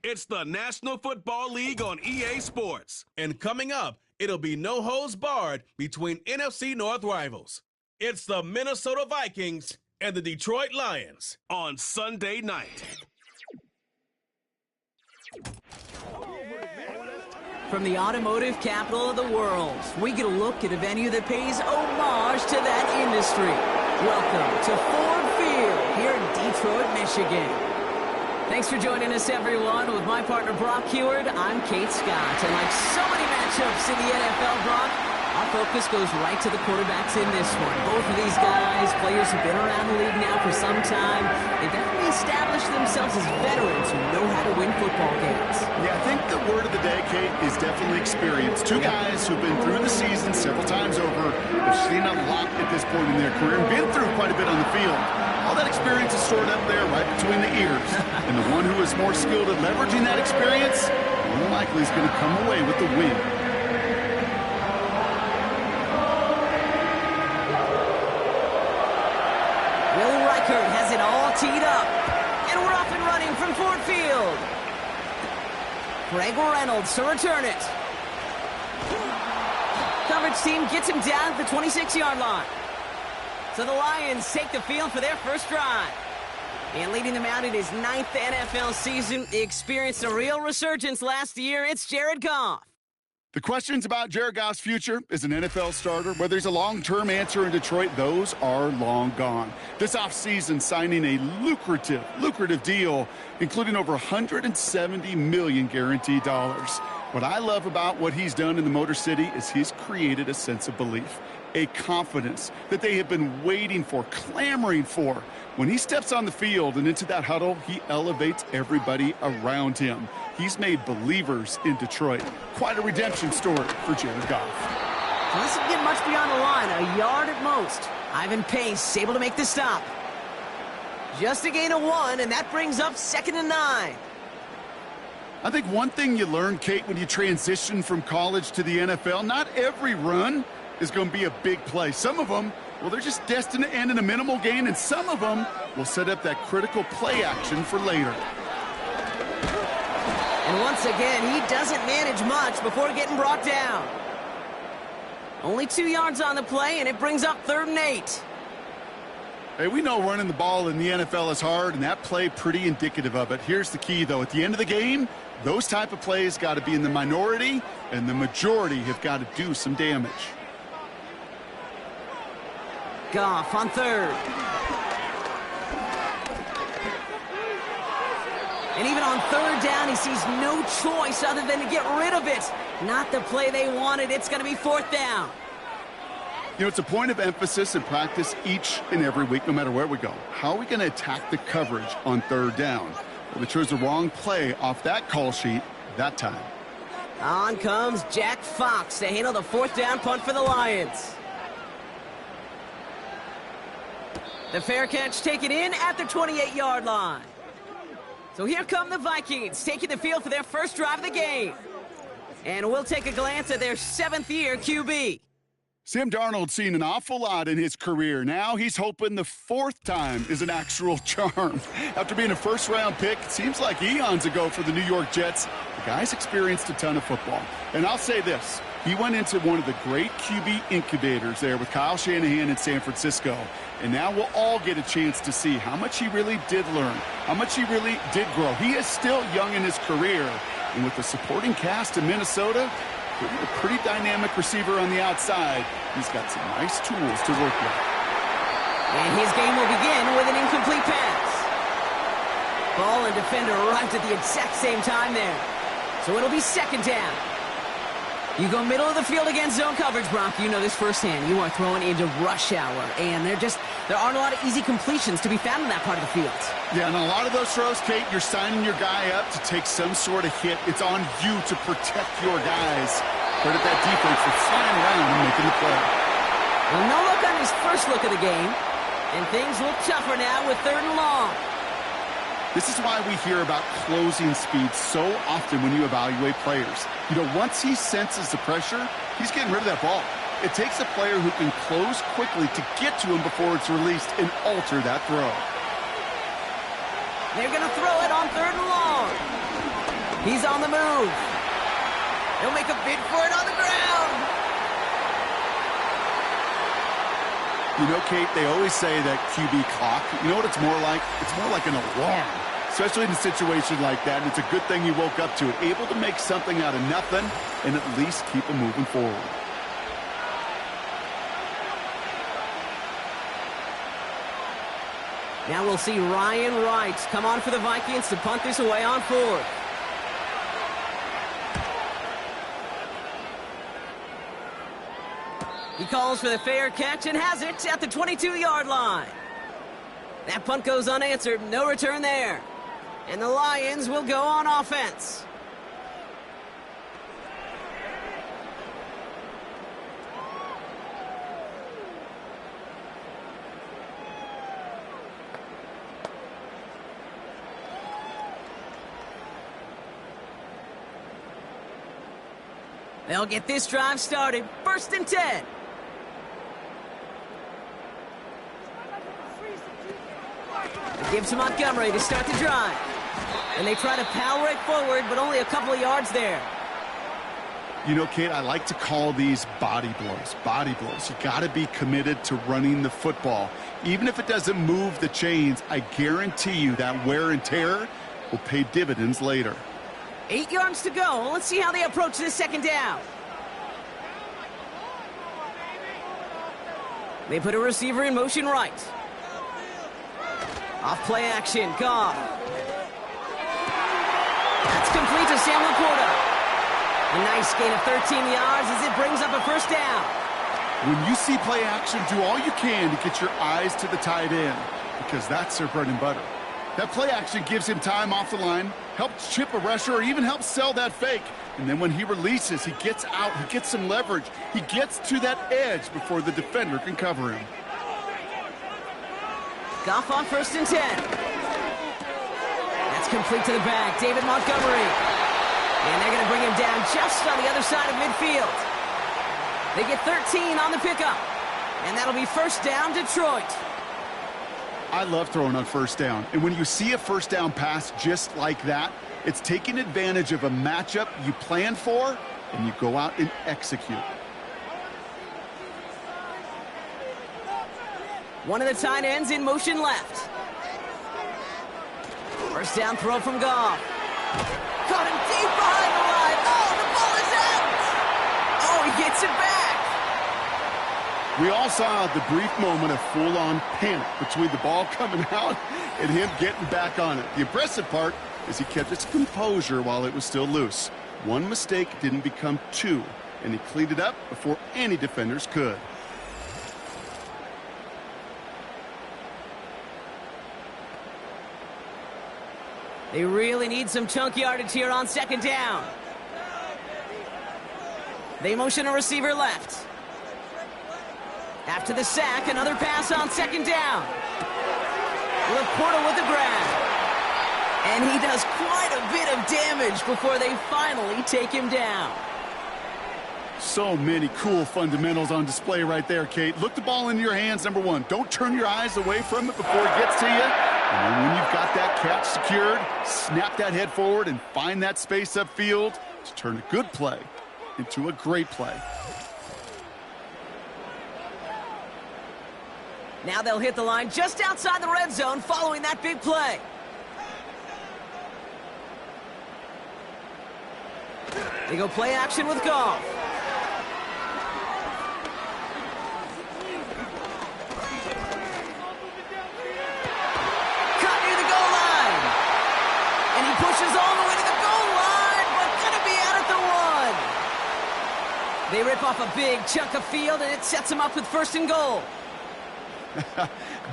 It's the National Football League on EA Sports. And coming up, it'll be no holds barred between NFC North rivals. It's the Minnesota Vikings and the Detroit Lions on Sunday night. From the automotive capital of the world, we get a look at a venue that pays homage to that industry. Welcome to Ford Field here in Detroit, Michigan. Thanks for joining us, everyone. With my partner, Brock Heward, I'm Kate Scott. And like so many matchups in the NFL, Brock, our focus goes right to the quarterbacks in this one. Both of these guys, players who've been around the league now for some time. They've definitely established themselves as veterans who know how to win football games. Yeah, I think the word of the day, Kate, is definitely experience. Two guys who've been through the season several times over, have seen a lot at this point in their career, and been through quite a bit on the field. All that experience is stored up there right between the ears. And the one who is more skilled at leveraging that experience, more than likely is going to come away with the win. Will Reichert has it all teed up. And we're off and running from Ford Field. Greg Reynolds to return it. Coverage team gets him down at the 26-yard line. So the Lions take the field for their first drive. And leading them out in his 9th NFL season, he experienced a real resurgence last year. It's Jared Goff. The questions about Jared Goff's future as an NFL starter, whether he's a long-term answer in Detroit, those are long gone. This offseason, signing a lucrative deal, including over $170 million guaranteed dollars. What I love about what he's done in the Motor City is he's created a sense of belief, a confidence that they have been waiting for, clamoring for. When he steps on the field and into that huddle, he elevates everybody around him. He's made believers in Detroit. Quite a redemption story for Jared Goff. Doesn't get much beyond the line, a yard at most. Ivan Pace able to make the stop. Just a gain of 1, and that brings up 2nd and 9. I think one thing you learn, Kate, when you transition from college to the NFL, not every run is going to be a big play. Some of them, well, they're just destined to end in a minimal gain, and some of them will set up that critical play action for later. And once again, he doesn't manage much before getting brought down. Only 2 yards on the play, and it brings up 3rd and 8. Hey, we know running the ball in the NFL is hard, and that play pretty indicative of it. Here's the key, though. At the end of the game, those type of plays got to be in the minority, and the majority have got to do some damage. Goff on 3rd. And even on 3rd down, he sees no choice other than to get rid of it. Not the play they wanted. It's going to be 4th down. You know, it's a point of emphasis in practice each and every week, no matter where we go. How are we going to attack the coverage on 3rd down? Well, they chose the wrong play off that call sheet that time. On comes Jack Fox to handle the 4th down punt for the Lions. The fair catch taken in at the 28-yard line. So here come the Vikings, taking the field for their first drive of the game. And we'll take a glance at their 7th-year QB. Sam Darnold's seen an awful lot in his career. Now he's hoping the 4th time is an actual charm. After being a first-round pick, it seems like eons ago for the New York Jets, the guy's experienced a ton of football. And I'll say this, he went into one of the great QB incubators there with Kyle Shanahan in San Francisco. And now we'll all get a chance to see how much he really did learn, how much he really did grow. He is still young in his career. And with the supporting cast in Minnesota, a pretty dynamic receiver on the outside, he's got some nice tools to work with. And his game will begin with an incomplete pass. Ball and defender arrived at the exact same time there. So it'll be second down. You go middle of the field against zone coverage, Brock. You know this firsthand. You are throwing into rush hour, and there aren't a lot of easy completions to be found in that part of the field. Yeah, and a lot of those throws, Kate, you're signing your guy up to take some sort of hit. It's on you to protect your guys. Credit that defense for flying around and making the play. Well, no look on his first look of the game, and things look tougher now with 3rd and long. This is why we hear about closing speed so often when you evaluate players. You know, once he senses the pressure, he's getting rid of that ball. It takes a player who can close quickly to get to him before it's released and alter that throw. They're going to throw it on 3rd and long. He's on the move. He'll make a bid for it on the ground. You know, Kate, they always say that QB clock, you know what it's more like? It's more like an alarm, especially in a situation like that. And it's a good thing you woke up to it, able to make something out of nothing and at least keep them moving forward. Now we'll see Ryan Wright come on for the Vikings to punt this away on 4th. He calls for the fair catch and has it at the 22-yard line. That punt goes unanswered. No return there. And the Lions will go on offense. They'll get this drive started. 1st and 10. It gives to Montgomery to start the drive. And they try to power right forward, but only a couple of yards there. You know, Kate, I like to call these body blows. Body blows. You got to be committed to running the football. Even if it doesn't move the chains, I guarantee you that wear and tear will pay dividends later. 8 yards to go. Let's see how they approach this 2nd down. They put a receiver in motion right. Off play action, Goff. That's complete to Sam Laporta. A nice gain of 13 yards as it brings up a 1st down. When you see play action, do all you can to get your eyes to the tight end, because that's their bread and butter. That play action gives him time off the line, helps chip a rusher, or even helps sell that fake. And then when he releases, he gets out, he gets some leverage. He gets to that edge before the defender can cover him. Goff on 1st and 10. That's complete to the back, David Montgomery. And they're going to bring him down just on the other side of midfield. They get 13 on the pickup. And that'll be 1st down, Detroit. I love throwing on 1st down. And when you see a 1st down pass just like that, it's taking advantage of a matchup you plan for, and you go out and execute. One of the tight ends in motion left. 1st down throw from Goff. Caught him deep behind the line. Oh, the ball is out. Oh, he gets it back. We all saw the brief moment of full-on panic between the ball coming out and him getting back on it. The impressive part is he kept his composure while it was still loose. One mistake didn't become 2, and he cleaned it up before any defenders could. They really need some chunk yardage here on 2nd down. They motion a receiver left. After the sack, another pass on 2nd down. Laporta with the grab. And he does quite a bit of damage before they finally take him down. So many cool fundamentals on display right there, Kate. Look the ball into your hands, number 1. Don't turn your eyes away from it before it gets to you. And then when you've got that catch secured, snap that head forward and find that space upfield to turn a good play into a great play. Now they'll hit the line just outside the red zone following that big play. They go play action with Goff. Cut near the goal line. And he pushes all the way to the goal line, but gonna They rip off a big chunk of field, and it sets them up with 1st and goal.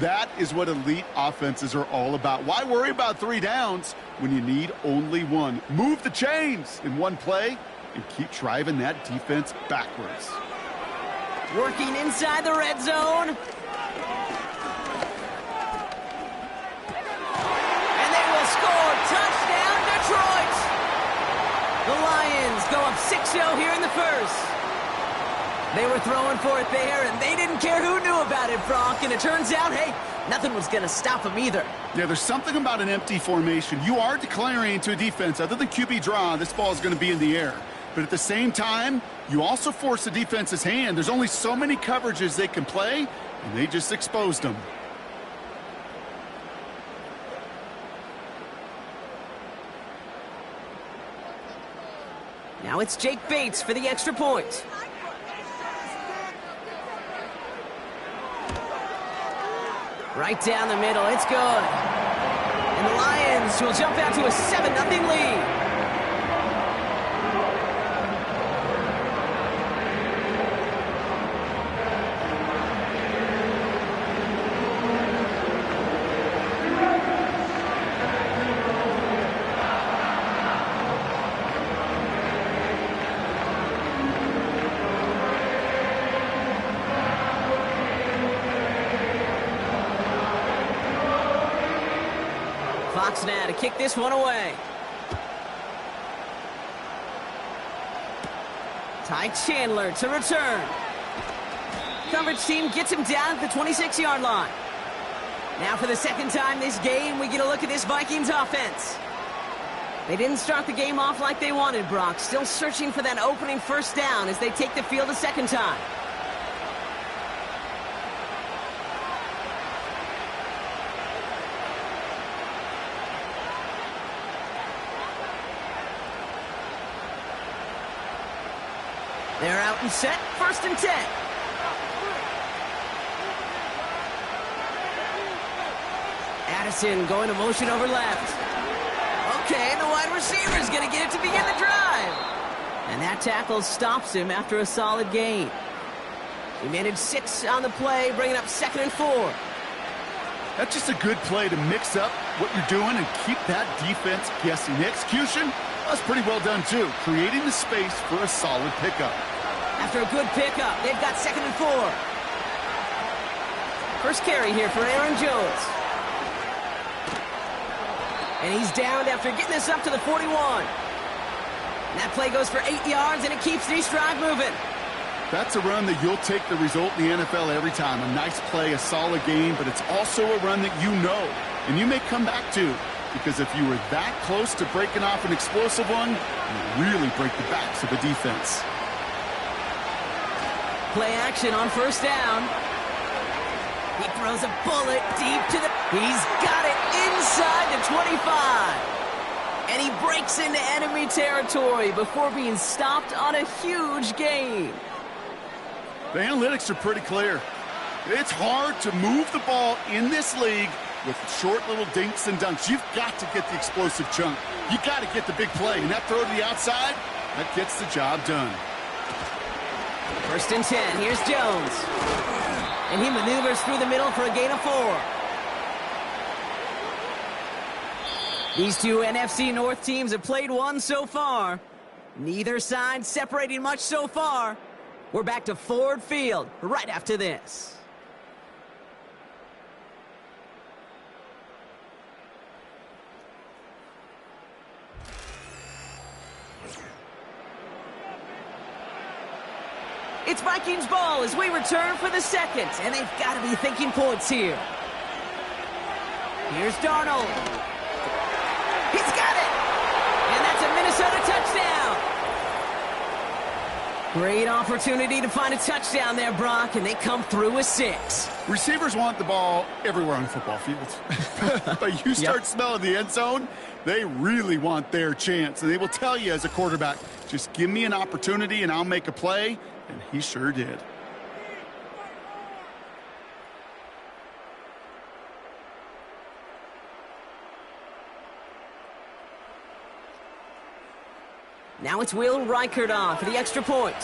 That is what elite offenses are all about. Why worry about 3 downs when you need only 1? Move the chains in one play and keep driving that defense backwards. Working inside the red zone. And they will score. Touchdown, Detroit! The Lions go up 6-0 here in the first. They were throwing for it there, and they didn't care who knew about it, Brock. And it turns out, hey, nothing was going to stop them either. Yeah, there's something about an empty formation. You are declaring to a defense, other than QB draw, this ball is going to be in the air. But at the same time, you also force the defense's hand. There's only so many coverages they can play, and they just exposed them. Now it's Jake Bates for the extra point. Right down the middle, it's good. And the Lions will jump out to a 7-0 lead. Fox now to kick this one away. Ty Chandler to return. Coverage team gets him down at the 26-yard line. Now for the second time this game, we get a look at this Vikings offense. They didn't start the game off like they wanted, Brock. Still searching for that opening 1st down as they take the field a second time. They're out and set, 1st and 10. Addison going to motion over left. Okay, the wide receiver's going to get it to begin the drive. And that tackle stops him after a solid gain. He managed 6 on the play, bringing up 2nd and 4. That's just a good play to mix up what you're doing and keep that defense guessing. The execution was pretty well done, too, creating the space for a solid pickup. After a good pickup, they've got 2nd and 4. First carry here for Aaron Jones. And he's downed after getting this up to the 41. And that play goes for 8 yards, and it keeps this drive moving. That's a run that you'll take the result in the NFL every time. A nice play, a solid game, but it's also a run that you know, and you may come back to. Because if you were that close to breaking off an explosive one, you really break the backs of the defense. Play action on 1st down. He throws a bullet deep to the... He's got it inside the 25. And he breaks into enemy territory before being stopped on a huge gain. The analytics are pretty clear. It's hard to move the ball in this league with short little dinks and dunks. You've got to get the explosive chunk. You've got to get the big play. And that throw to the outside, that gets the job done. 1st and 10. Here's Jones. And he maneuvers through the middle for a gain of 4. These two NFC North teams have played one so far. Neither side separating much so far. We're back to Ford Field right after this. It's Vikings ball as we return for the second, and they've got to be thinking points here. Here's Darnold. He's got it! And that's a Minnesota touchdown! Great opportunity to find a touchdown there, Brock, and they come through with 6. Receivers want the ball everywhere on the football field. But you start smelling the end zone, they really want their chance. And they will tell you as a quarterback, just give me an opportunity and I'll make a play. And he sure did. Now it's Will Reichert on for the extra point.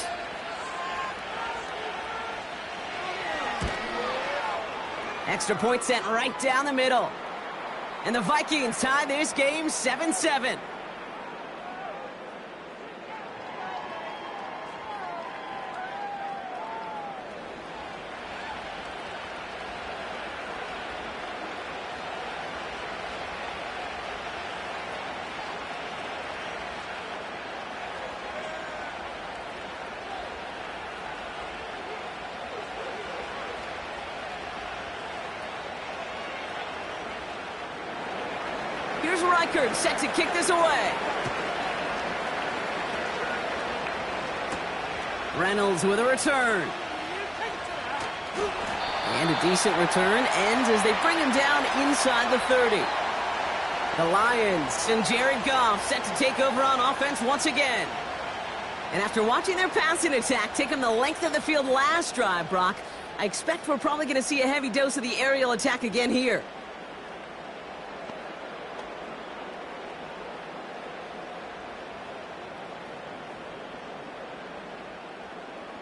Extra point sent right down the middle. And the Vikings tie this game 7-7. Here's Reichert set to kick this away. Reynolds with a return. And a decent return ends as they bring him down inside the 30. The Lions and Jared Goff set to take over on offense once again. And after watching their passing attack take them the length of the field last drive, Brock, I expect we're probably going to see a heavy dose of the aerial attack again here.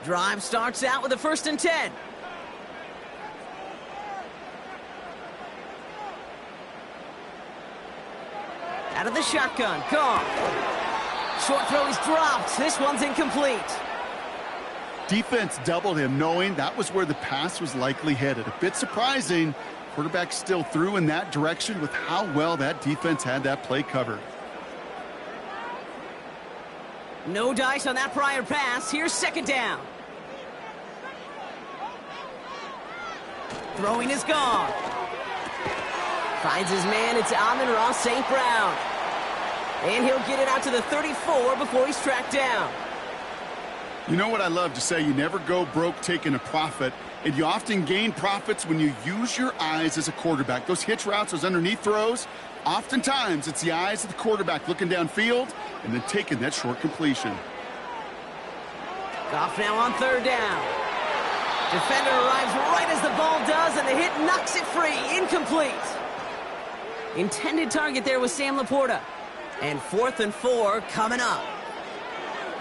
Drive starts out with a 1st and 10. Out of the shotgun, Goff. Short throw is dropped. This one's incomplete. Defense doubled him, knowing that was where the pass was likely headed. A bit surprising. Quarterback still threw in that direction with how well that defense had that play covered. No dice on that prior pass. Here's 2nd down. Throwing is gone. Finds his man. It's Amon-Ra St. Brown. And he'll get it out to the 34 before he's tracked down. You know what I love to say? You never go broke taking a profit, and you often gain profits when you use your eyes as a quarterback. Those hitch routes, those underneath throws, oftentimes it's the eyes of the quarterback looking downfield and then taking that short completion. Goff now on 3rd down. Defender arrives right as the ball does, and the hit knocks it free. Incomplete. Intended target there was Sam Laporta. And 4th and 4 coming up.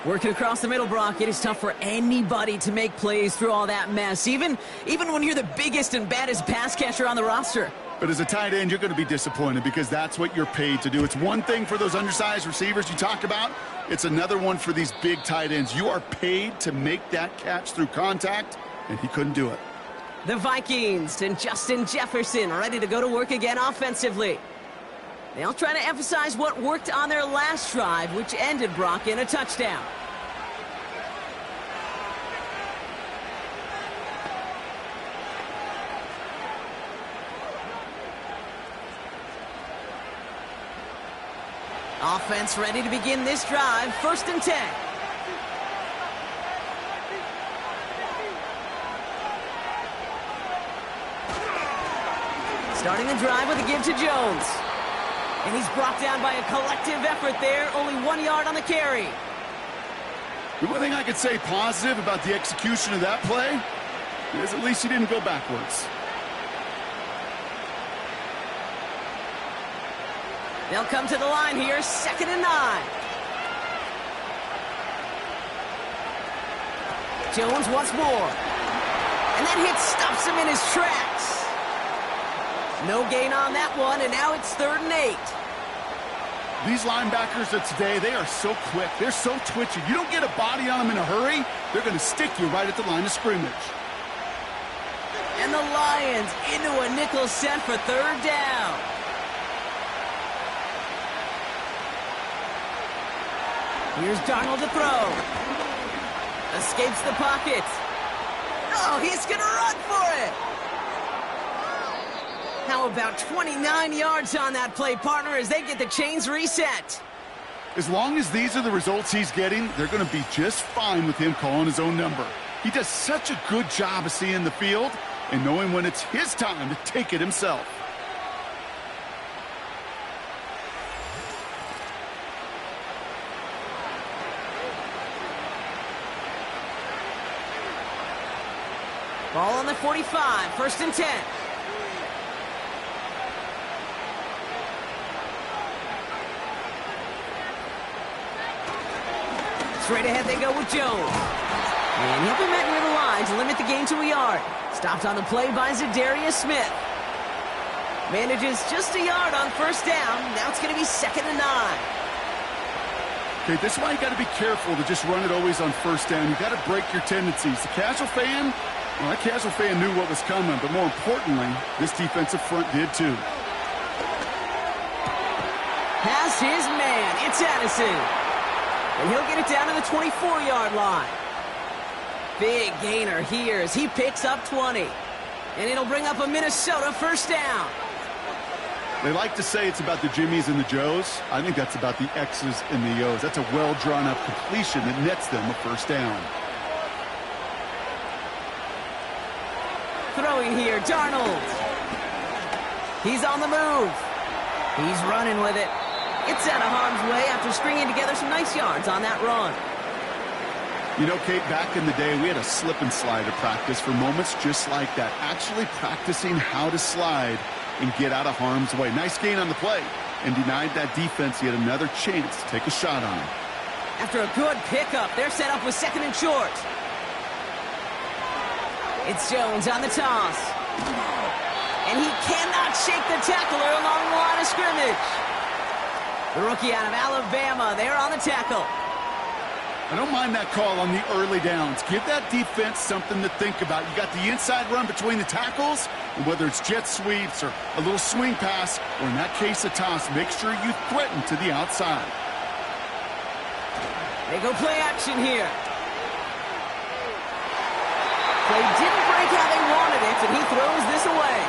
Working across the middle, Brock, it is tough for anybody to make plays through all that mess, even when you're the biggest and baddest pass catcher on the roster. But as a tight end, you're going to be disappointed because that's what you're paid to do. It's one thing for those undersized receivers you talk about. It's another one for these big tight ends. You are paid to make that catch through contact, and he couldn't do it. The Vikings and Justin Jefferson ready to go to work again offensively. They'll try to emphasize what worked on their last drive, which ended, Brock, in a touchdown. Offense ready to begin this drive. 1st and 10. Starting the drive with a give to Jones. And he's brought down by a collective effort there. Only 1 yard on the carry. The one thing I could say positive about the execution of that play is at least he didn't go backwards. They'll come to the line here, 2nd and 9. Jones once more. And that hit stops him in his tracks. No gain on that one, and now it's 3rd and 8. These linebackers of today, they are so quick. They're so twitchy. You don't get a body on them in a hurry, they're going to stick you right at the line of scrimmage. And the Lions into a nickel set for 3rd down. Here's Darnold to throw. Escapes the pocket. Oh, he's going to run for it. How about 29 yards on that play, partner, as they get the chains reset? As long as these are the results he's getting, they're going to be just fine with him calling his own number. He does such a good job of seeing the field and knowing when it's his time to take it himself. Ball on the 45, 1st and 10. Straight ahead they go with Jones. And he'll be met near the line to limit the gain to a yard. Stopped on the play by Zadarius Smith. Manages just a yard on first down. Now it's going to be 2nd and 9. Okay, this is why you got to be careful to just run it always on first down. You got to break your tendencies. The casual fan, well, that casual fan knew what was coming, but more importantly, this defensive front did too. Has his man. It's Addison. And he'll get it down to the 24-yard line. Big gainer here as he picks up 20. And it'll bring up a Minnesota first down. They like to say it's about the Jimmies and the Joes. I think that's about the X's and the O's. That's a well-drawn-up completion that nets them a first down. Throwing here, Darnold. He's on the move. He's running with it. It's out of harm's way after stringing together some nice yards on that run. You know, Kate, back in the day, we had a slip and slide at practice for moments just like that. Actually practicing how to slide and get out of harm's way. Nice gain on the play, and denied that defense yet another chance to take a shot on him. After a good pickup, they're set up with 2nd and short. It's Jones on the toss. And he cannot shake the tackler along the line of scrimmage. The rookie out of Alabama, they're on the tackle. I don't mind that call on the early downs. Give that defense something to think about. You got the inside run between the tackles, and whether it's jet sweeps or a little swing pass, or in that case a toss, make sure you threaten to the outside. They go play action here. Play didn't break how they wanted it, and he throws this away.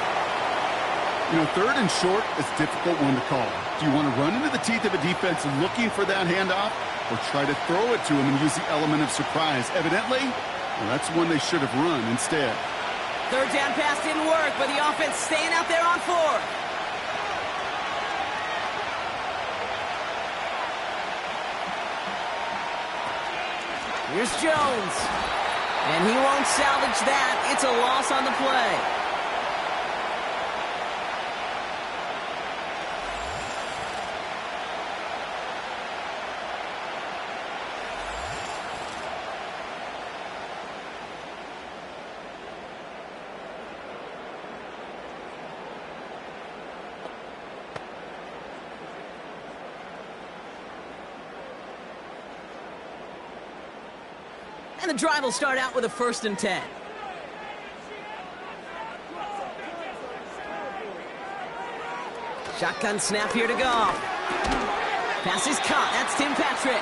You know, 3rd and short is a difficult one to call. Do you want to run into the teeth of a defense looking for that handoff, or try to throw it to him and use the element of surprise? Evidently, well, that's one they should have run instead. 3rd down pass didn't work, but the offense staying out there on 4th. Here's Jones. And he won't salvage that. It's a loss on the play. And the drive will start out with a 1st and 10. Shotgun snap here to go. Pass is caught. That's Tim Patrick.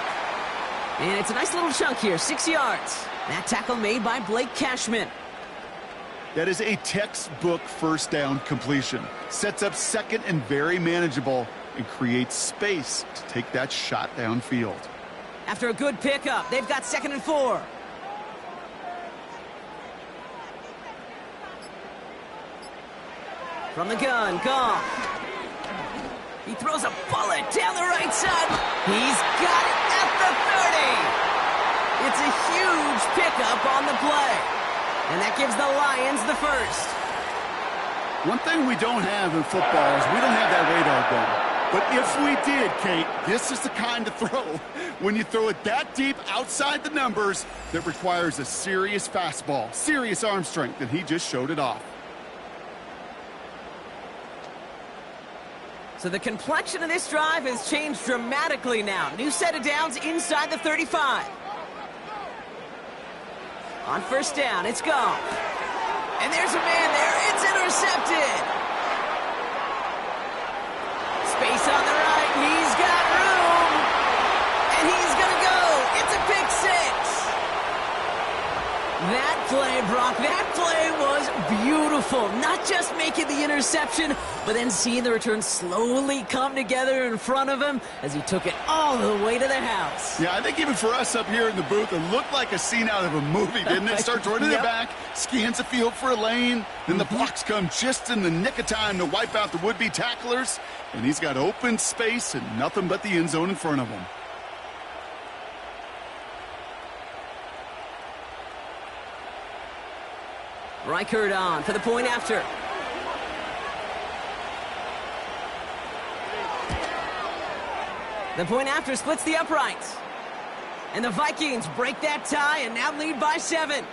And it's a nice little chunk here, 6 yards. That tackle made by Blake Cashman. That is a textbook first down completion. Sets up 2nd and very manageable, and creates space to take that shot downfield. After a good pickup, they've got 2nd and 4. From the gun, Goff. He throws a bullet down the right side. He's got it at the 30. It's a huge pickup on the play. And that gives the Lions the 1st. One thing we don't have in football is we don't have that radar gun. But if we did, Kate, this is the kind of throw, when you throw it that deep outside the numbers, that requires a serious fastball, serious arm strength, and he just showed it off. So the complexion of this drive has changed dramatically now. New set of downs inside the 35. On 1st down, it's Goff. And there's a man there. It's intercepted. Space on the right. He's got room. And he's going to go. It's a pick 6. That play, Brock, that play was beautiful. Not just making the interception, but then seeing the return slowly come together in front of him as he took it all the way to the house. Yeah, I think even for us up here in the booth, it looked like a scene out of a movie, didn't it? Starts running it back, scans the field for a lane, then the blocks come just in the nick of time to wipe out the would-be tacklers, and he's got open space and nothing but the end zone in front of him. Reichert on for the point after. The point after splits the uprights. And the Vikings break that tie and now lead by 7.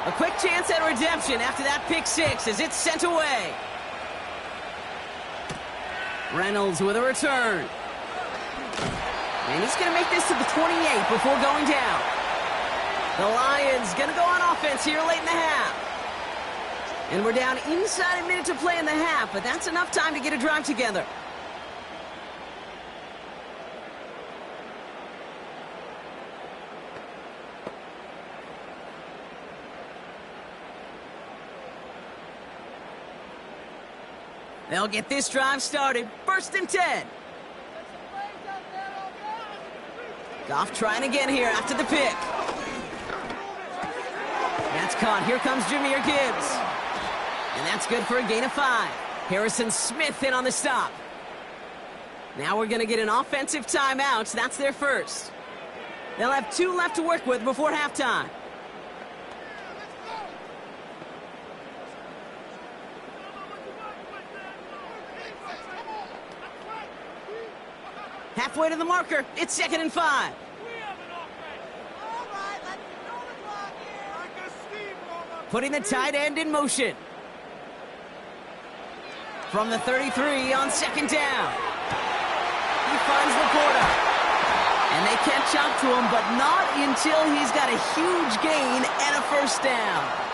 A quick chance at redemption after that pick six as it's sent away. Reynolds with a return. And he's going to make this to the 28 before going down. The Lions going to go on offense here late in the half. And we're down inside a minute to play in the half, but that's enough time to get a drive together. They'll get this drive started. 1st and 10. Goff trying again here after the pick. That's caught. Here comes Jahmyr Gibbs. And that's good for a gain of 5. Harrison Smith in on the stop. Now we're going to get an offensive timeout. That's their first. They'll have 2 left to work with before halftime. Halfway to the marker. It's 2nd and 5. Putting the tight end in motion. From the 33 on 2nd down. He finds Laporta. And they catch up to him, but not until he's got a huge gain and a 1st down.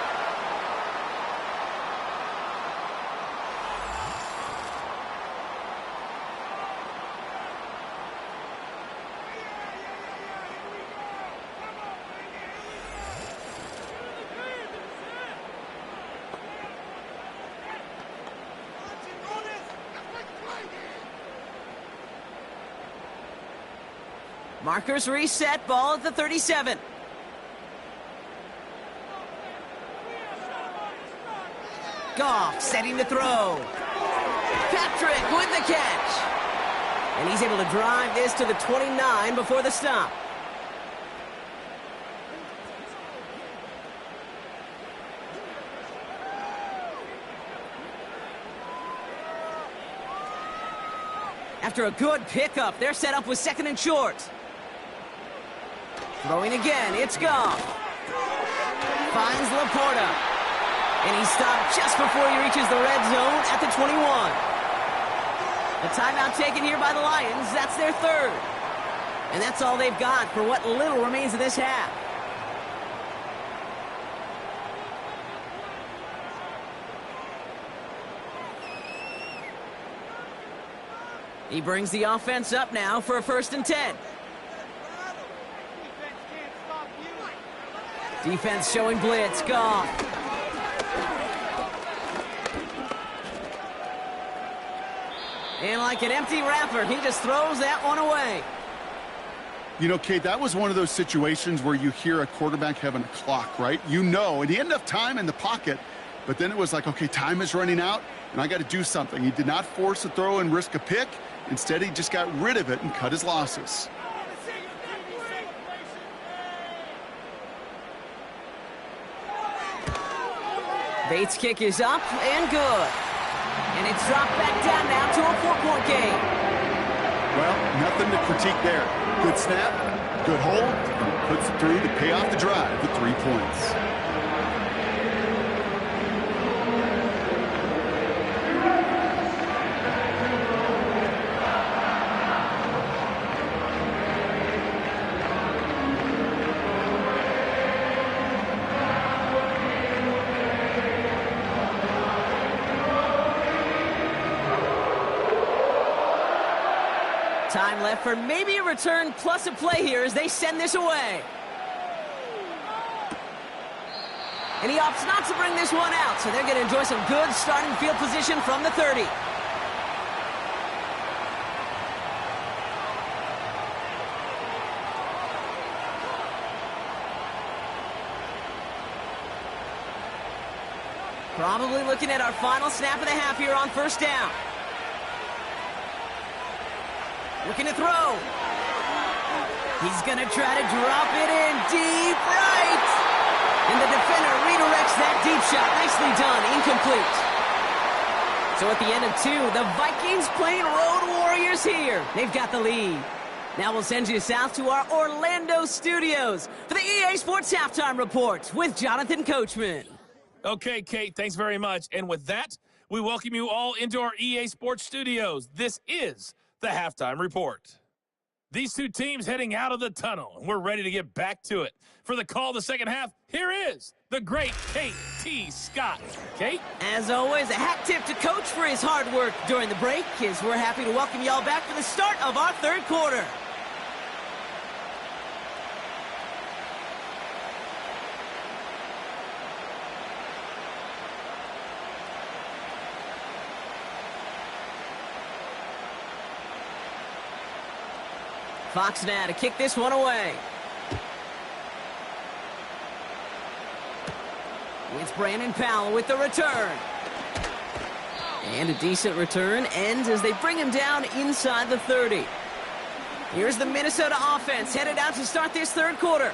Markers reset, ball at the 37. Goff setting to throw. Patrick with the catch. And he's able to drive this to the 29 before the stop. After a good pickup, they're set up with 2nd and short. Throwing again, it's Goff. Finds Laporta. And he's stopped just before he reaches the red zone at the 21. A timeout taken here by the Lions. That's their 3rd. And that's all they've got for what little remains of this half. He brings the offense up now for a 1st and 10. Defense showing blitz. Goff. And like an empty wrapper, he just throws that one away. You know, Kate, that was one of those situations where you hear a quarterback having a clock, right? You know, and he had enough time in the pocket, but then it was like, okay, time is running out, and I got to do something. He did not force a throw and risk a pick. Instead, he just got rid of it and cut his losses. Bates' kick is up and good. And it's dropped back down now to a 4-point game. Well, nothing to critique there. Good snap, good hold, and puts it through to pay off the drive with 3 points. Time left for maybe a return plus a play here as they send this away. And he opts not to bring this one out, so they're going to enjoy some good starting field position from the 30. Probably looking at our final snap of the half here on first down. Looking to throw. He's going to try to drop it in deep right. And the defender redirects that deep shot. Nicely done. Incomplete. So at the end of 2, the Vikings playing Road Warriors here. They've got the lead. Now we'll send you south to our Orlando studios for the EA Sports Halftime Report with Jonathan Coachman. Okay, Kate, thanks very much. And with that, we welcome you all into our EA Sports studios. This is the Halftime Report. These two teams heading out of the tunnel, and we're ready to get back to it. For the call of the second half, here is the great Kate T. Scott. Kate? As always, a hat tip to Coach for his hard work during the break, as we're happy to welcome you all back for the start of our third quarter. Fox now to kick this one away. It's Brandon Powell with the return. And a decent return ends as they bring him down inside the 30. Here's the Minnesota offense headed out to start this third quarter.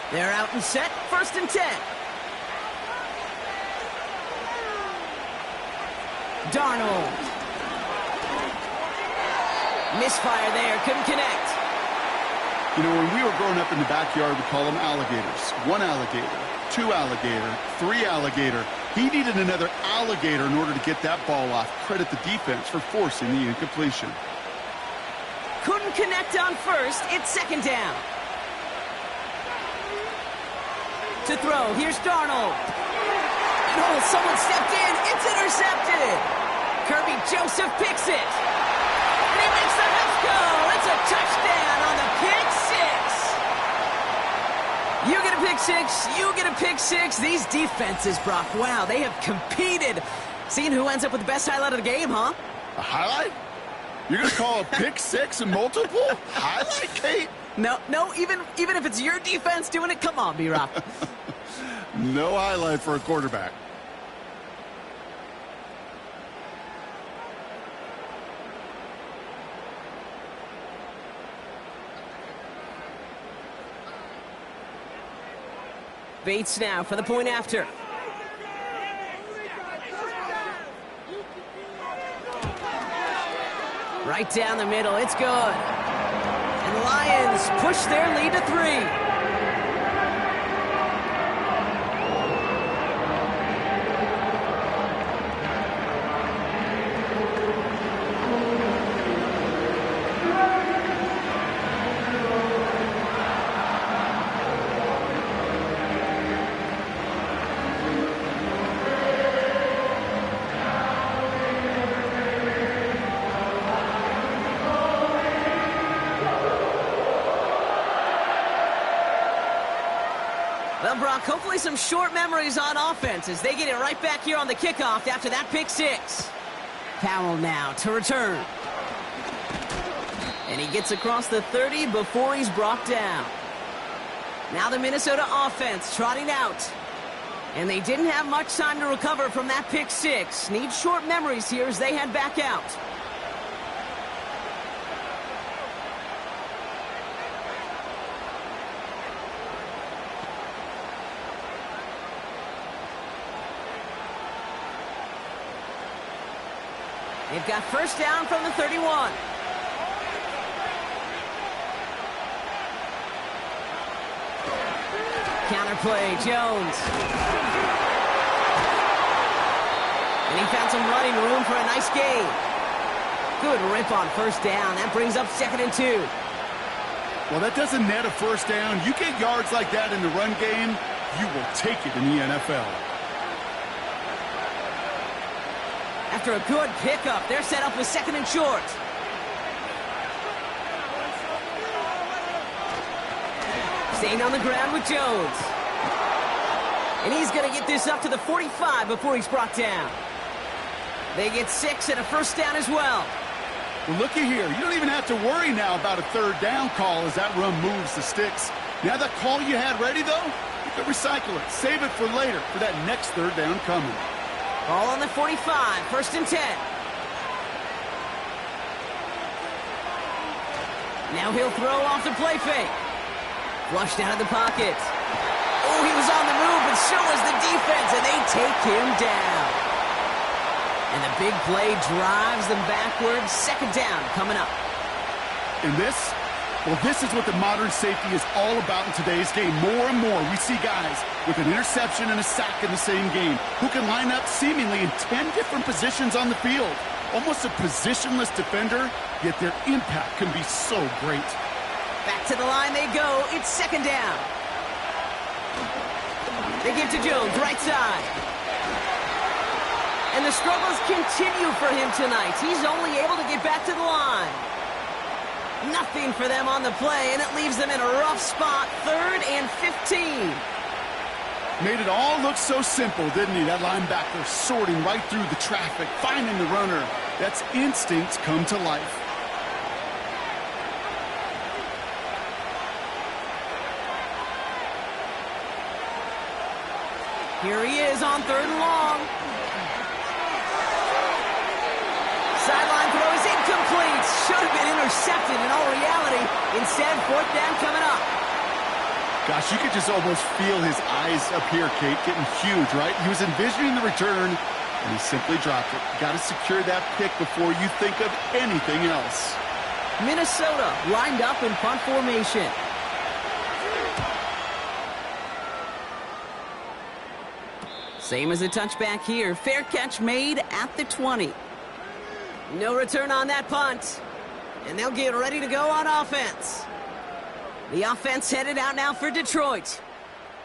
They're out and set, 1st and 10. Darnold. Misfire there, couldn't connect. You know, when we were growing up in the backyard, we call them alligators. 1 alligator, 2 alligator, 3 alligator. He needed another alligator in order to get that ball off. Credit the defense for forcing the incompletion. Couldn't connect on 1st, it's 2nd down. To throw, here's Darnold. Oh, someone stepped in, it's intercepted. Kirby Joseph picks it. And he makes the Mets go. It's a touchdown on the pick 6. You get a pick 6, you get a pick 6. These defenses, Brock, wow, they have competed. Seeing who ends up with the best highlight of the game, huh? A highlight? You're going to call a pick 6 and multiple? Highlight, Kate? No, even if it's your defense doing it, come on, B-Rock. No highlight for a quarterback. Bates now for the point after. Right down the middle, it's good. And the Lions push their lead to 3. Well, Brock, hopefully some short memories on offense as they get it right back here on the kickoff after that pick 6. Powell now to return. And he gets across the 30 before he's brought down. Now the Minnesota offense trotting out. And they didn't have much time to recover from that pick 6. Need short memories here as they head back out. They've got first down from the 31. Counterplay, Jones. And he found some running room for a nice gain. Good rip on first down. That brings up 2nd and 2. Well, that doesn't net a first down. You get yards like that in the run game, you will take it in the NFL. After a good pickup, they're set up with 2nd and short. Staying on the ground with Jones. And he's going to get this up to the 45 before he's brought down. They get 6 and a first down as well. Well, looky here. You don't even have to worry now about a third down call as that run moves the sticks. Now that call you had ready, though, you can recycle it. Save it for later for that next third down coming. Ball on the 45, first and 10. Now he'll throw off the play fake. Flushed out of the pocket. Oh, he was on the move, but so was the defense, and they take him down. And the big play drives them backwards. Second down coming up. And this is what the modern safety is all about in today's game. More and more, we see guys with an interception and a sack in the same game who can line up seemingly in 10 different positions on the field. Almost a positionless defender, yet their impact can be so great. Back to the line they go. It's second down. They give to Jones, right side. And the struggles continue for him tonight. He's only able to get back to the line. Nothing for them on the play, and it leaves them in a rough spot. 3rd and 15. Made it all look so simple, didn't he? That linebacker sorting right through the traffic, finding the runner. That's instinct come to life. Here he is on 3rd and long. Sideline throw is incomplete. Should have been intercepted in all reality. Instead, 4th down coming up. Gosh, you could just almost feel his eyes up here, Kate, getting huge, right? He was envisioning the return, and he simply dropped it. Got to secure that pick before you think of anything else. Minnesota lined up in punt formation. Same as a touchback here. Fair catch made at the 20. No return on that punt. And they'll get ready to go on offense. The offense headed out now for Detroit.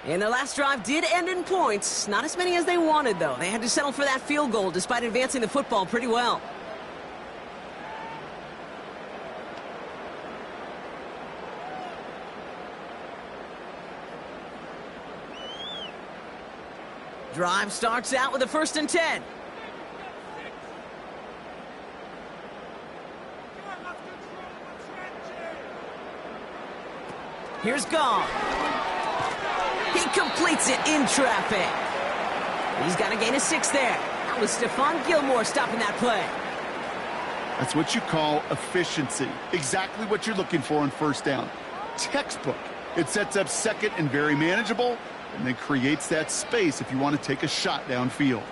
And their last drive did end in points. Not as many as they wanted, though. They had to settle for that field goal despite advancing the football pretty well. Drive starts out with a 1st and 10. Here's Gong. He completes it in traffic. He's got to gain a 6 there. That was Stephon Gilmore stopping that play. That's what you call efficiency. Exactly what you're looking for on 1st down. Textbook. It sets up 2nd and very manageable, and then creates that space if you want to take a shot downfield.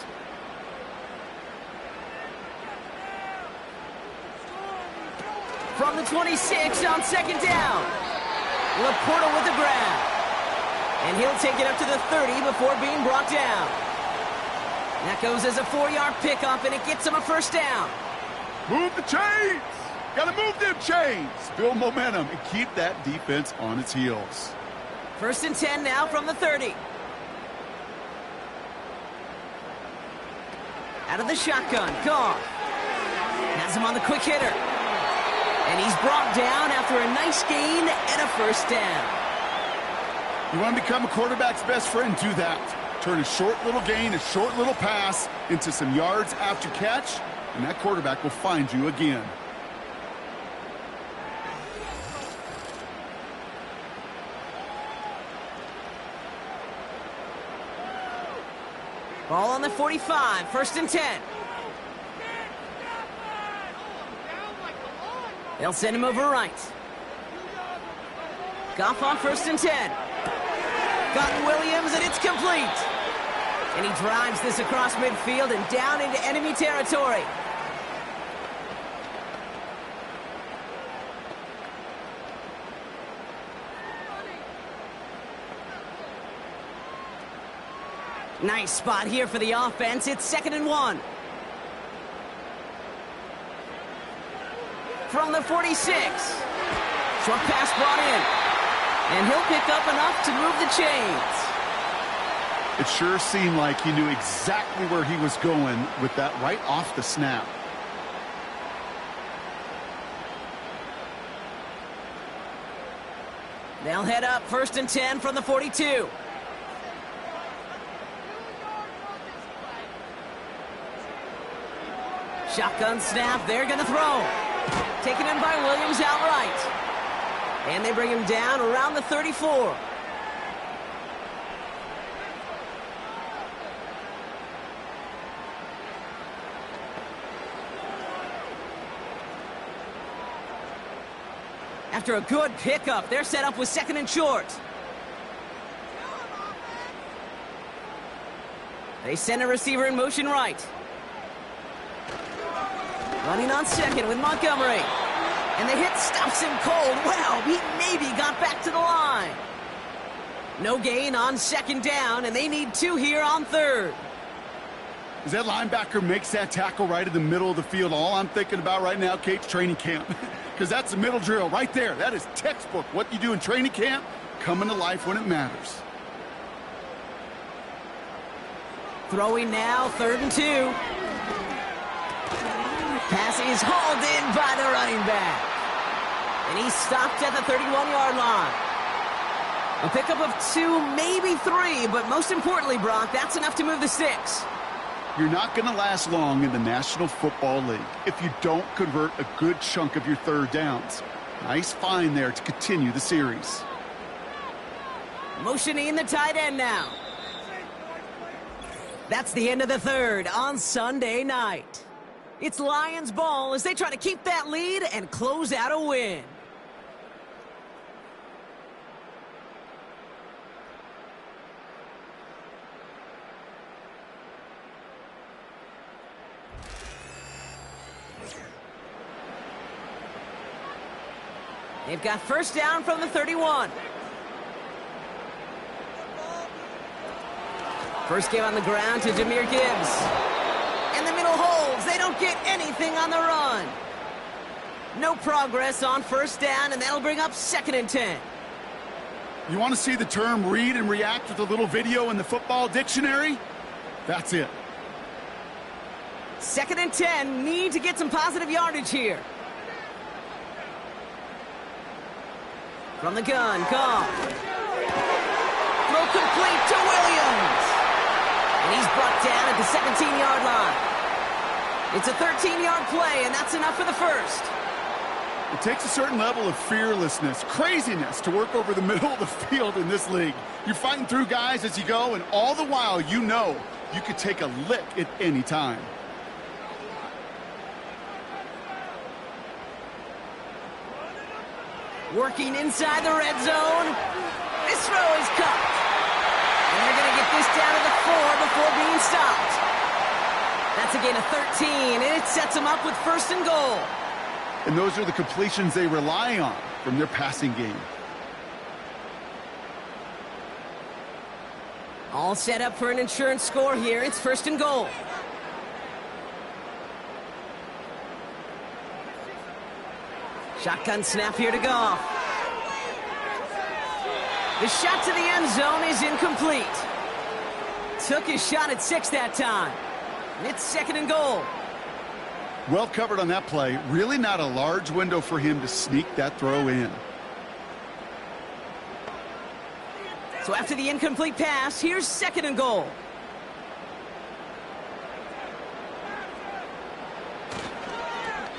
From the 26 on 2nd down. Laporta with the grab. And he'll take it up to the 30 before being brought down. That goes as a 4-yard pickup, and it gets him a 1st down. Move the chains! Gotta move them chains! Build momentum and keep that defense on its heels. 1st and 10 now from the 30. Out of the shotgun, Goff. Has him on the quick hitter. And he's brought down after a nice gain and a 1st down. You want to become a quarterback's best friend? Do that. Turn a short little gain, a short little pass into some yards after catch, and that quarterback will find you again. Ball on the 45, 1st and 10. They'll send him over right. Goff on 1st and 10. Got Williams, and it's complete. And he drives this across midfield and down into enemy territory. Nice spot here for the offense. It's 2nd and 1. From the 46. Short pass brought in. And he'll pick up enough to move the chains. It sure seemed like he knew exactly where he was going with that right off the snap. They'll head up 1st and 10 from the 42. Shotgun snap, they're going to throw. Taken in by Williams outright. And they bring him down around the 34. After a good pickup, they're set up with second and short. They send a receiver in motion right. Running on second with Montgomery. And the hit stops him cold. Wow, he maybe got back to the line. No gain on second down, and they need 2 here on third. As that linebacker makes that tackle right in the middle of the field, all I'm thinking about right now, Kate's training camp. Because that's the middle drill right there. That is textbook. What you do in training camp, coming to life when it matters. Throwing now, 3rd and 2. Pass is hauled in by the running back. And he's stopped at the 31-yard line. A pickup of 2, maybe 3, but most importantly, Brock, that's enough to move the sticks. You're not going to last long in the National Football League if you don't convert a good chunk of your third downs. Nice find there to continue the series. Motioning the tight end now. That's the end of the third on Sunday night. It's Lions ball as they try to keep that lead and close out a win. They've got first down from the 31. First game on the ground to Jahmyr Gibbs. And the middle holds. They don't get anything on the run. No progress on first down, and that'll bring up 2nd and 10. You want to see the term read and react with a little video in the football dictionary? That's it. 2nd and 10, need to get some positive yardage here. From the gun, Goff. Throw complete to Williams. And he's brought down at the 17-yard line. It's a 13-yard play, and that's enough for the first. It takes a certain level of fearlessness, craziness to work over the middle of the field in this league. You're fighting through guys as you go, and all the while you know you could take a lick at any time. Working inside the red zone. This throw is cut. And they're going to get this down to the 4 before being stopped. That's a gain of 13, and it sets them up with 1st and goal. And those are the completions they rely on from their passing game. All set up for an insurance score here. It's 1st and goal. Shotgun snap here to Goff. The shot to the end zone is incomplete. Took his shot at 6 that time. And it's 2nd and goal. Well covered on that play. Really not a large window for him to sneak that throw in. So after the incomplete pass, here's 2nd and goal.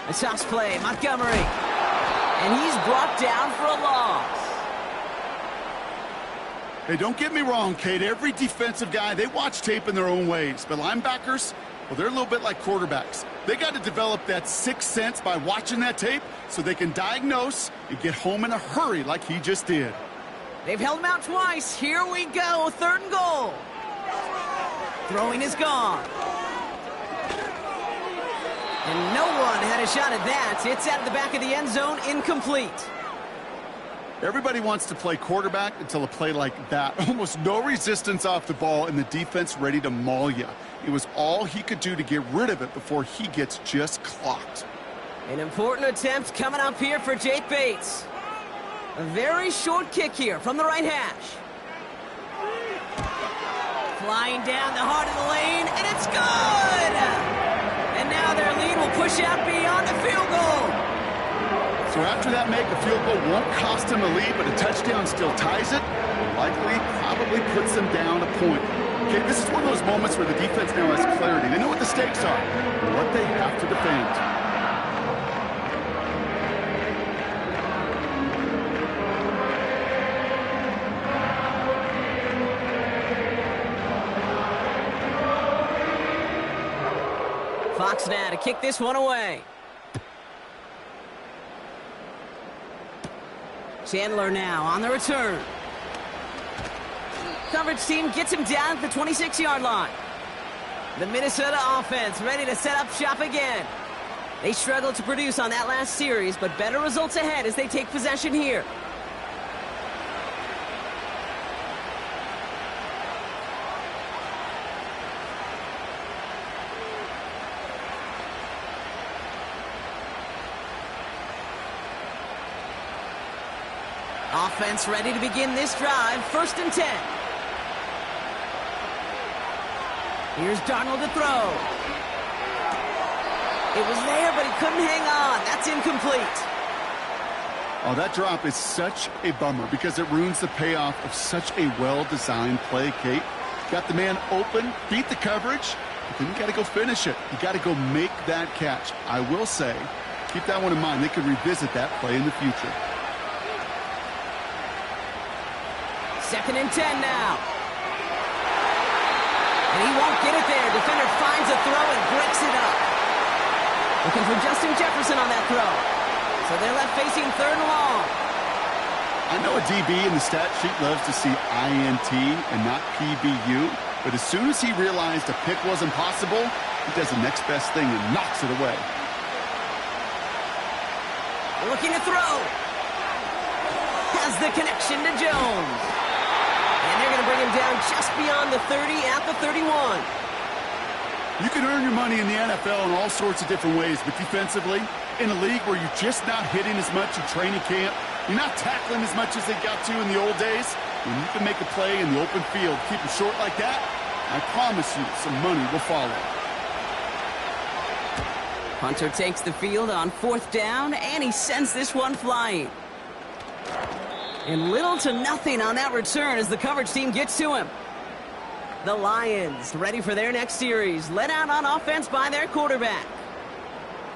A toss play, Montgomery. And he's brought down for a loss. Hey, don't get me wrong, Kate. Every defensive guy, they watch tape in their own ways. But linebackers, well, they're a little bit like quarterbacks. They got to develop that sixth sense by watching that tape so they can diagnose and get home in a hurry like he just did. They've held him out twice. Here we go, 3rd and goal. Throwing is gone. And no one had a shot at that. It's out of the back of the end zone, incomplete. Everybody wants to play quarterback until a play like that. Almost no resistance off the ball and the defense ready to maul you. It was all he could do to get rid of it before he gets just clocked. An important attempt coming up here for Jake Bates. A very short kick here from the right hash. Flying down the heart of the lane, and it's good! And now their lead will push out beyond the field goal. So after that make, a field goal won't cost him a lead, but a touchdown still ties it. Likely, probably puts them down a point. Okay, this is one of those moments where the defense now has clarity. They know what the stakes are, what they have to defend. Fox now to kick this one away. Chandler now on the return. Coverage team gets him down at the 26-yard line. The Minnesota offense ready to set up shop again. They struggled to produce on that last series, but better results ahead as they take possession here. Offense ready to begin this drive. 1st and 10. Here's Darnold to throw. It was there, but he couldn't hang on. That's incomplete. Oh, that drop is such a bummer because it ruins the payoff of such a well-designed play, Kate. Got the man open, beat the coverage, but then you got to go finish it. You got to go make that catch. I will say, keep that one in mind. They could revisit that play in the future. 2nd and 10 now. And he won't get it there. Defender finds a throw and breaks it up. Looking for Justin Jefferson on that throw. So they're left facing 3rd and long. I know a DB in the stat sheet loves to see INT and not PBU, but as soon as he realized a pick wasn't possible, he does the next best thing and knocks it away. Looking to throw. Has the connection to Jones. And they're going to bring him down just beyond the 30 at the 31. You can earn your money in the NFL in all sorts of different ways, but defensively, in a league where you're just not hitting as much in training camp, you're not tackling as much as they got to in the old days, when you can make a play in the open field, keep it short like that, I promise you some money will follow. Hunter takes the field on 4th down, and he sends this one flying. And little to nothing on that return as the coverage team gets to him. The Lions ready for their next series, led out on offense by their quarterback.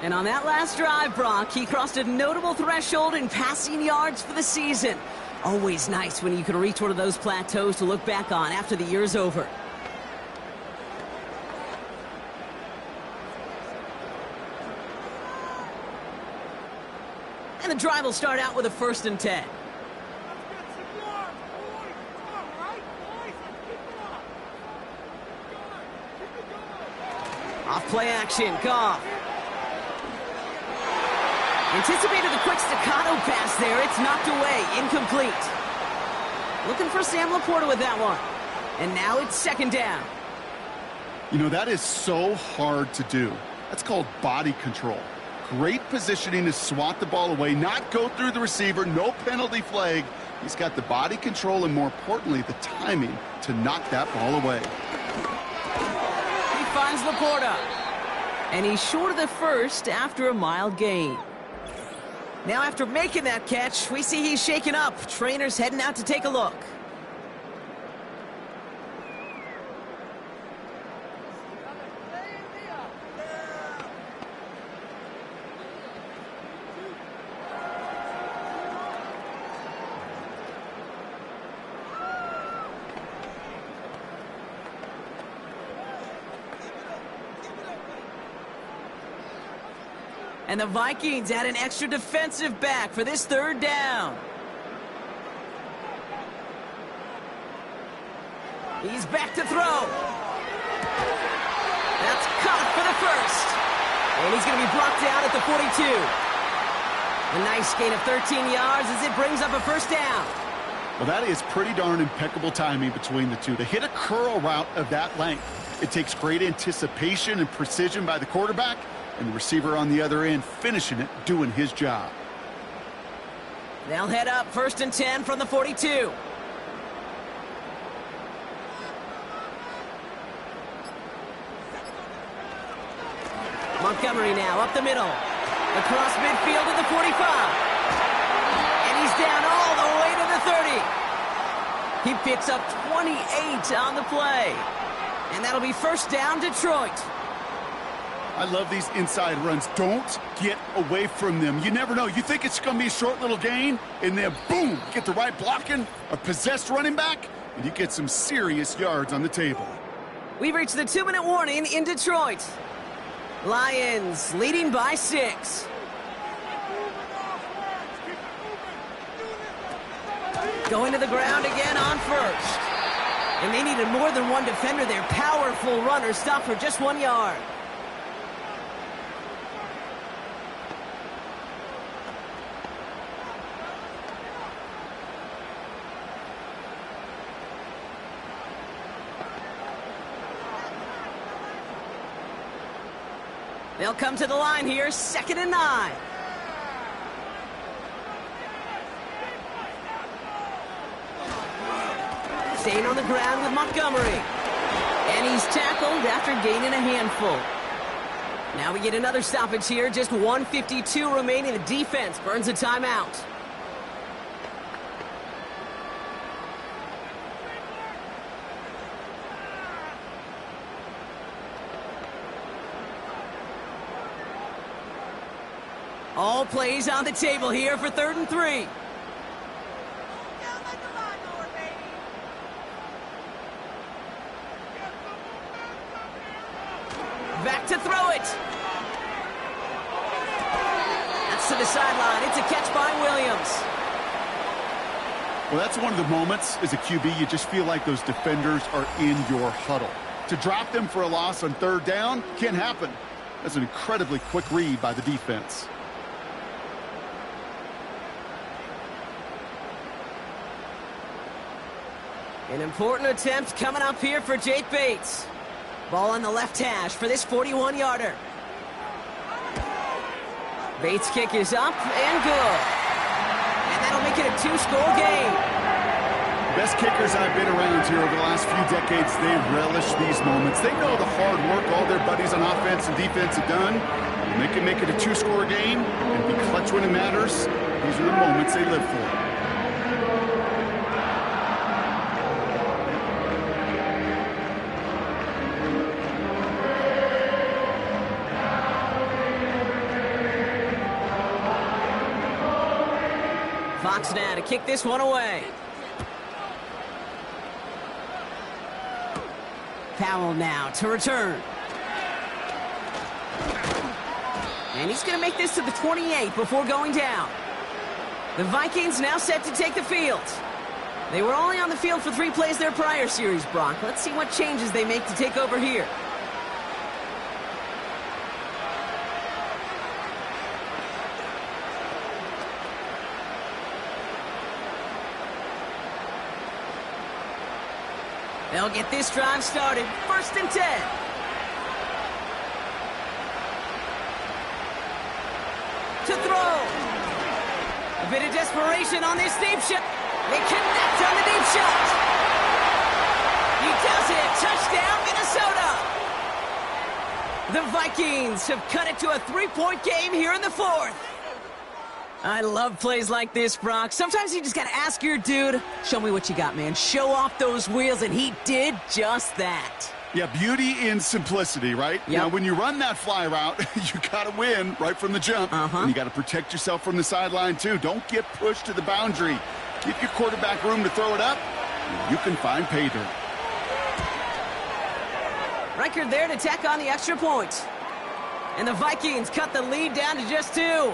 And on that last drive, Brock, he crossed a notable threshold in passing yards for the season. Always nice when you can reach one of those plateaus to look back on after the year's over. And the drive will start out with a 1st and 10. Off play action, Goff. Anticipated the quick staccato pass there. It's knocked away, incomplete. Looking for Sam Laporta with that one. And now it's 2nd down. You know, that is so hard to do. That's called body control. Great positioning to swat the ball away, not go through the receiver, no penalty flag. He's got the body control and, more importantly, the timing to knock that ball away. Finds Laporta. And he's short of the 1st after a mild gain. Now after making that catch, we see he's shaken up. Trainer's heading out to take a look. And the Vikings add an extra defensive back for this 3rd down. He's back to throw. That's caught for the 1st. And he's going to be brought down at the 42. A nice gain of 13 yards as it brings up a 1st down. Well, that is pretty darn impeccable timing between the two. To hit a curl route of that length, it takes great anticipation and precision by the quarterback, and the receiver on the other end finishing it, doing his job. They'll head up 1st and 10 from the 42. Montgomery now up the middle. Across midfield to the 45. And he's down all the way to the 30. He picks up 28 on the play. And that'll be first down, Detroit. I love these inside runs. Don't get away from them. You never know. You think it's going to be a short little gain, and then boom, you get the right blocking, a possessed running back, and you get some serious yards on the table. We've reached the 2-minute warning in Detroit. Lions leading by 6. Going to the ground again on first. And they needed more than one defender. Their powerful runner stopped for just 1 yard. They'll come to the line here, 2nd and 9. Staying on the ground with Montgomery. And he's tackled after gaining a handful. Now we get another stoppage here, just 1:52 remaining. The defense burns a timeout. All plays on the table here for 3rd and 3. Back to throw it. That's to the sideline. It's a catch by Williams. Well, that's one of the moments as a QB you just feel like those defenders are in your huddle. To drop them for a loss on 3rd down can't happen. That's an incredibly quick read by the defense. An important attempt coming up here for Jake Bates. Ball on the left hash for this 41-yarder. Bates' kick is up and good. And that'll make it a 2-score game. Best kickers I've been around here over the last few decades, they relish these moments. They know the hard work all their buddies on offense and defense have done. And they can make it a 2-score game and be clutch when it matters. These are the moments they live for. Fox now to kick this one away. Powell now to return. And he's going to make this to the 28 before going down. The Vikings now set to take the field. They were only on the field for 3 plays their prior series, Brock. Let's see what changes they make to take over here. They'll get this drive started. 1st and 10. To throw. A bit of desperation on this deep shot. They connect on the deep shot. He does it. Touchdown, Minnesota. The Vikings have cut it to a 3-point game here in the 4th. I love plays like this, Brock. Sometimes you just got to ask your dude, show me what you got, man. Show off those wheels, and he did just that. Yeah, beauty in simplicity, right? Yep. Now, when you run that fly route, you got to win right from the jump. And you got to protect yourself from the sideline, too. Don't get pushed to the boundary. Give your quarterback room to throw it up, and you can find pay dirt. Reichard there to tack on the extra point. And the Vikings cut the lead down to just 2.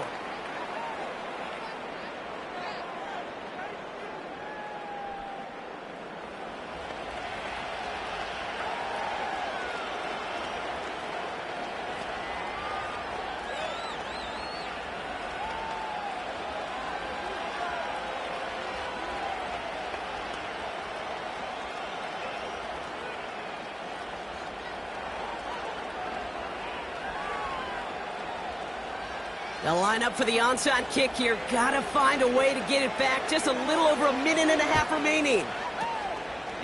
They'll line up for the onside kick here. Gotta find a way to get it back. Just a little over a minute and a half remaining.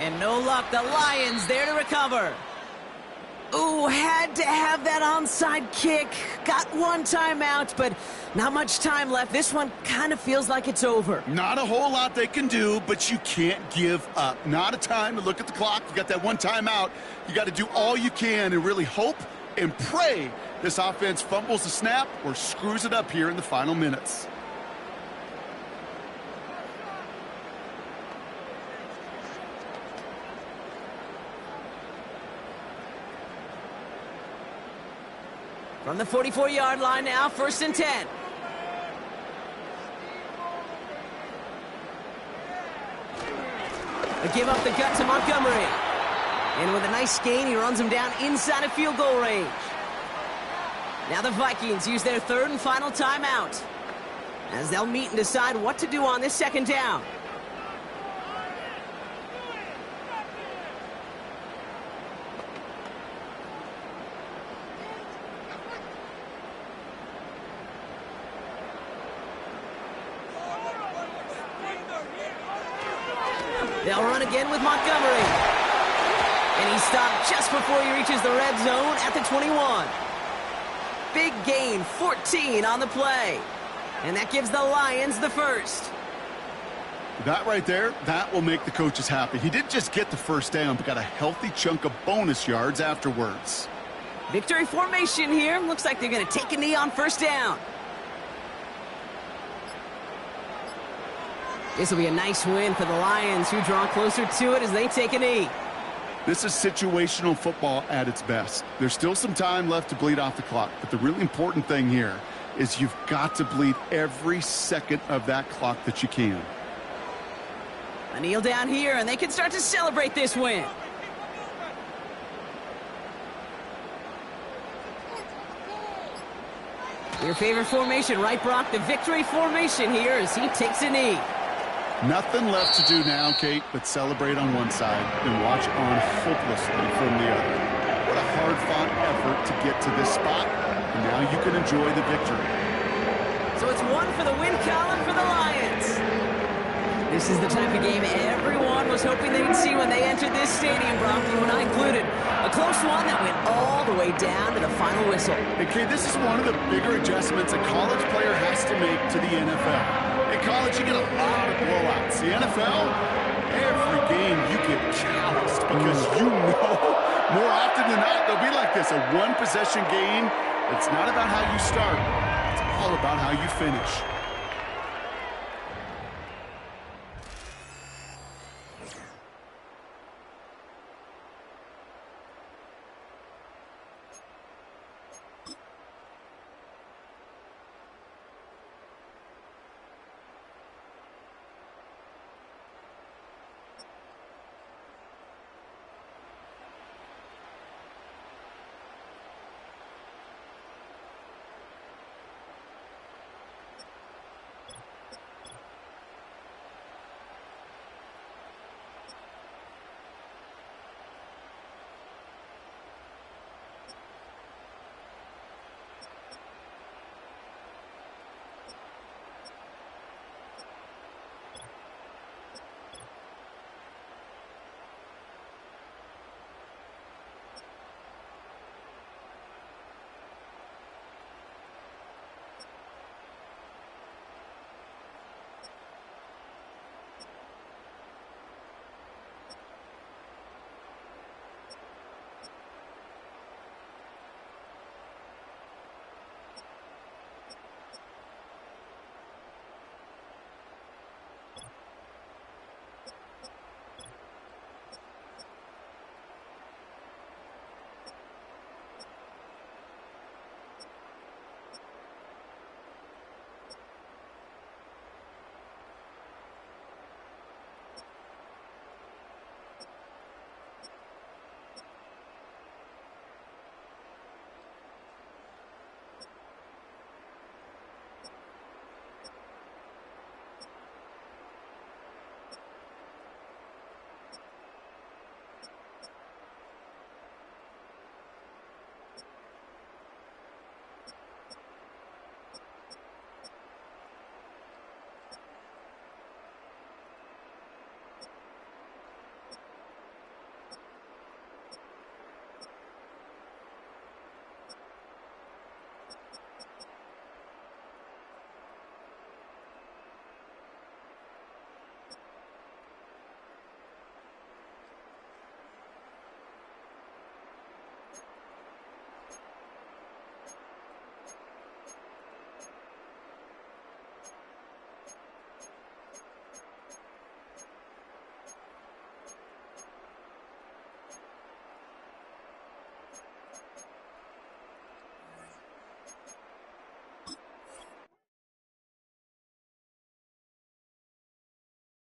And no luck. The Lions there to recover. Ooh, had to have that onside kick. Got one timeout, but not much time left. This one kind of feels like it's over. Not a whole lot they can do, but you can't give up. Not a time to look at the clock. You got that one timeout. You got to do all you can and really hope and pray this offense fumbles the snap or screws it up here in the final minutes. From the 44-yard line now, 1st and 10. A give up the gut to Montgomery. And with a nice gain, he runs him down inside of field goal range. Now the Vikings use their 3rd and final timeout, as they'll meet and decide what to do on this 2nd down. They'll run again with Montgomery. And he's stopped just before he reaches the red zone at the 21. Big gain, 14 on the play. And that gives the Lions the first. That right there, that will make the coaches happy. He didn't just get the 1st down, but got a healthy chunk of bonus yards afterwards. Victory formation here. Looks like they're going to take a knee on 1st down. This will be a nice win for the Lions, who draw closer to it as they take a knee. This is situational football at its best. There's still some time left to bleed off the clock, but the really important thing here is you've got to bleed every second of that clock that you can. A kneel down here, and they can start to celebrate this win. Your favorite formation, right, Brock? The victory formation here as he takes a knee. Nothing left to do now, Kate, but celebrate on one side and watch on hopelessly from the other. What a hard-fought effort to get to this spot, and now you can enjoy the victory. So it's 1 for the win column for the Lions. This is the type of game everyone was hoping they'd see when they entered this stadium, Brock, you and I included. A close one that went all the way down to the final whistle. And Kate, this is one of the bigger adjustments a college player has to make to the NFL. In college, you get a lot of blowouts. The NFL, every game you get calloused because you know more often than not they'll be like this, a one-possession game. It's not about how you start. It's all about how you finish.